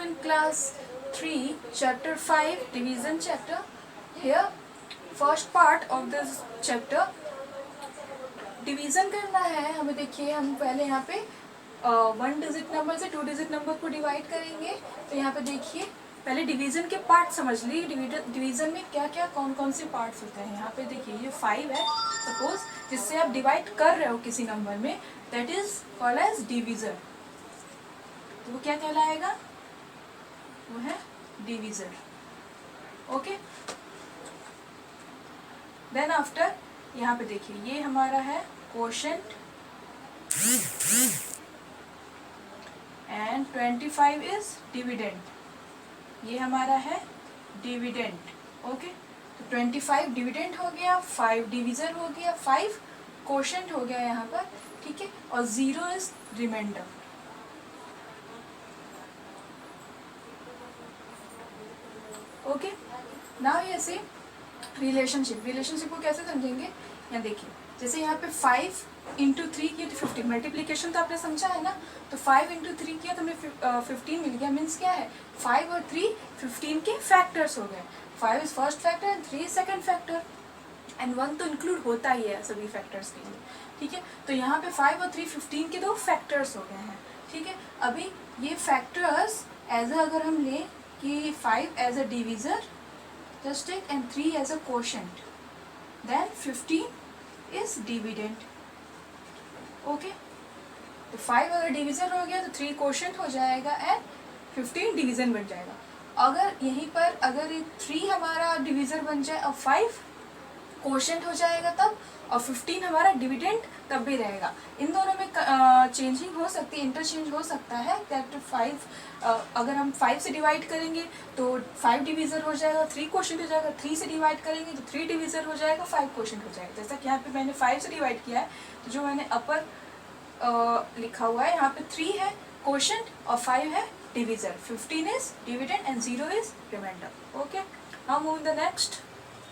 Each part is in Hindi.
in class 3 chapter 5 division chapter. Here first part of this chapter division करना है हमें। देखिए हम पहले यहाँ पे 1 डिजिट नंबर से 2 डिजिट नंबर को डिवाइड करेंगे। तो यहाँ पे देखिए पहले डिवीजन के पार्ट समझ लीजिए, डिवीजन में क्या क्या कौन कौन से पार्ट्स होते हैं। यहाँ पे देखिए ये 5 है सपोज, जिससे आप डिवाइड कर रहे हो किसी नंबर में, that is called as divisor. तो वो क्या कहलाएगा, वो है डिवीजर। ओके, देन आफ्टर यहाँ पे देखिए ये हमारा है कोशेंट एंड 25 इज डिविडेंड। ये हमारा है डिविडेंड। ओके, तो 25 डिविडेंड हो गया, 5 डिवीजर हो गया, 5 कोशेंट हो गया यहाँ पर, ठीक है, और 0 इज रिमाइंडर। ओके, नाउ ये से रिलेशनशिप को कैसे समझेंगे। यहाँ देखिए जैसे यहाँ पे 5 इंटू 3 किया तो 15, मल्टीप्लीकेशन तो आपने समझा है ना। तो 5 इंटू 3 किया तो हमें 15 मिल गया। मीन्स क्या है, 5 और 3 15 के फैक्टर्स हो गए। 5 is first factor and 3 second factor, and 1 तो इंक्लूड होता ही है सभी फैक्टर्स के लिए, ठीक है। तो यहाँ पे 5 और 3 15 के 2 फैक्टर्स हो गए हैं, ठीक है। अभी ये फैक्टर्स एज अगर हम लें कि 5 as a divisor just take and 3 as a quotient, then 15 is dividend. Okay, तो 5 अगर डिवीजन हो गया तो 3 क्वोशंट हो जाएगा एंड 15 डिवीजन बन जाएगा। अगर यहीं पर अगर ये 3 हमारा डिवीजर बन जाए और 5 क्वोशंट हो जाएगा तब, और 15 हमारा डिविडेंड तब भी रहेगा। इन दोनों में चेंजिंग हो सकती है, इंटरचेंज हो सकता है। दैट 5 अगर हम 5 से डिवाइड करेंगे तो 5 डिवीजर हो जाएगा, 3 क्वोशंट हो जाएगा। 3 से डिवाइड करेंगे तो 3 डिवीजर हो जाएगा, 5 क्वोशंट हो जाएगा। जैसा कि यहाँ पे मैंने 5 से डिवाइड किया है, तो जो मैंने अपर लिखा हुआ है यहाँ पे 3 है क्वोशंट और 5 है divisor. 15 is dividend and 0 is remainder. Okay, now move the next.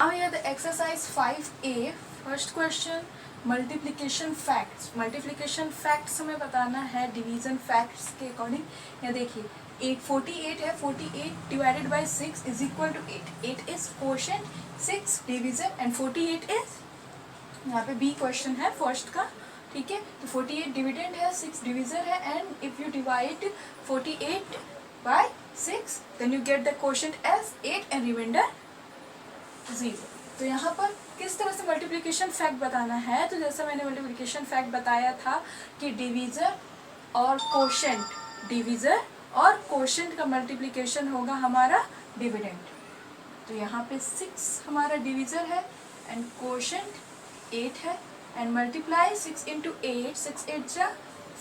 Now here the exercise 5A, first question, multiplication facts. Multiplication facts हमें बताना है division facts के अकॉर्डिंग। यहाँ देखिए 48 है, 48 divided by 6 is equal to 8. 8 is quotient, 6 divisor and 48 is, यहाँ पे B question है फर्स्ट का, ठीक है। तो 48 डिविडेंड है, 6 डिविजर है, and if you divide 48 by 6 then you get the quotient as 8 and remainder 0। तो यहाँ पर किस तरह से मल्टीप्लिकेशन फैक्ट बताना है, तो जैसा मैंने मल्टीप्लिकेशन फैक्ट बताया था कि डिवीजर और कोशेंट, डिवीजर और कोशेंट का मल्टीप्लिकेशन होगा हमारा डिविडेंड। तो यहाँ पे 6 हमारा डिवीजर है एंड कोशेंट 8 है, एंड मल्टीप्लाई 6 इंटू 8, 6 8 जा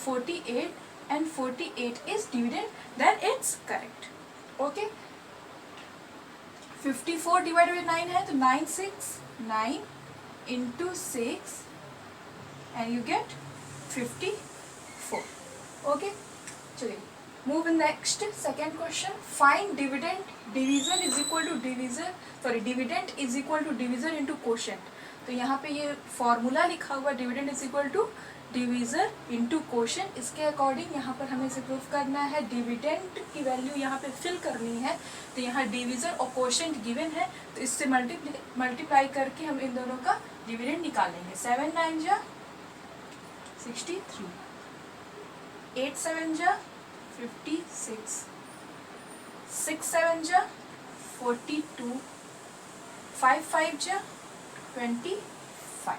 48 and 48 is dividend, then it's correct. Okay, 54 divide by 9 है तो 9 into 6 and you get 54। Okay, चलिए move in next second question. Find dividend divisor is equal to divisor, sorry dividend is equal to divisor into quotient. तो यहाँ पे ये फॉर्मूला लिखा हुआ dividend is equal to divisor into quotient. इसके अकॉर्डिंग यहाँ पर हमें इसे प्रूफ करना है, डिविडेंड की वैल्यू यहाँ पे फिल करनी है। तो यहाँ डिवीजर और कोशेंट गिवन है, तो इससे मल्टीप्लाई करके हम इन दोनों का डिविडेंड निकालेंगे। 7 9 जा 63, 8 7 जा 56, 6 7 जा 42, 5 5 जा 25।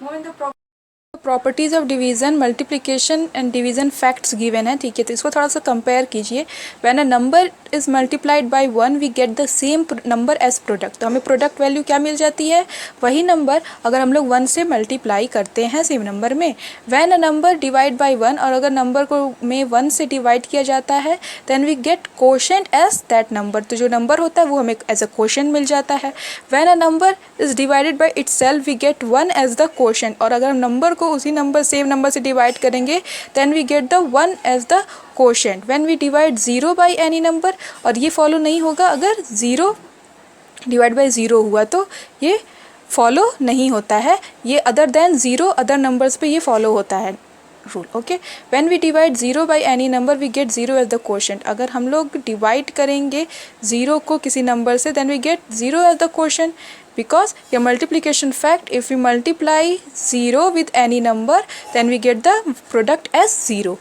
Now in the properties of division, multiplication and division facts given है, ठीक है। तो इसको थोड़ा सा कंपेयर कीजिए। When a number is multiplied by 1 we get the same number as product. तो हमें प्रोडक्ट वैल्यू क्या मिल जाती है, वही नंबर अगर हम लोग 1 से मल्टीप्लाई करते हैं सेम नंबर में। When a number divide by 1, और अगर नंबर को में 1 से डिवाइड किया जाता है, then we get quotient as that number. तो जो नंबर होता है वो हमें एज अ कोशेंट मिल जाता है। When a number is divided by itself we get 1 as the quotient, और अगर नंबर को उसी नंबर सेम नंबर से डिवाइड करेंगे then we get the 1 as the quotient. When we divide 0 by any number, और ये फॉलो नहीं होगा अगर 0 डिवाइड बाय 0 हुआ तो ये फॉलो नहीं होता है, ये अदर देन 0 अदर नंबर्स पे ये फॉलो होता है। Rule. Okay, when we divide 0 by any number we get 0 as the quotient. अगर हम लोग डिवाइड करेंगे 0 को किसी नंबर से then we get 0 as the quotient. Because your multiplication fact, if we multiply 0 with any number then we get the product as 0.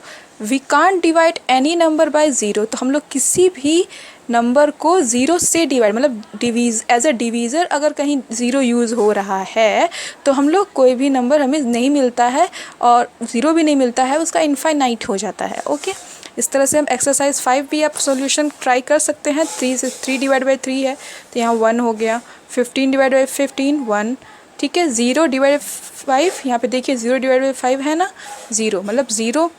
We can't divide any number by 0. तो हम लोग किसी भी नंबर को 0 से डिवाइड मतलब एज अ डिवीज़र अगर कहीं 0 यूज़ हो रहा है तो हम लोग कोई भी नंबर हमें नहीं मिलता है और 0 भी नहीं मिलता है, उसका इनफाइनाइट हो जाता है. ओके, इस तरह से हम एक्सरसाइज 5 भी आप सॉल्यूशन ट्राई कर सकते हैं. 3 डिवाइड बाई 3 है तो यहाँ 1 हो गया. 15 डिवाइड बाई 15 1. ठीक है, 0 डिवाइड बाई 5 यहाँ पे देखिए 0 डिवाइड बाई 5 है ना 0, मतलब 0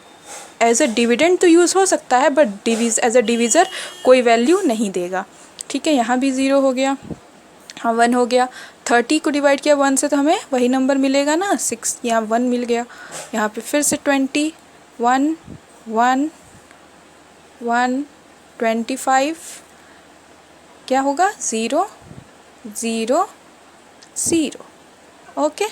एज अ डिविडेंड तो यूज़ हो सकता है बट एज अ डिवीज़र कोई वैल्यू नहीं देगा. ठीक है, यहाँ भी 0 हो गया. हाँ 1 हो गया. 30 को डिवाइड किया 1 से तो हमें वही नंबर मिलेगा ना 6. यहाँ 1 मिल गया. यहाँ पे फिर से 20 1 1 1 25 क्या होगा 0 0 0. ओके.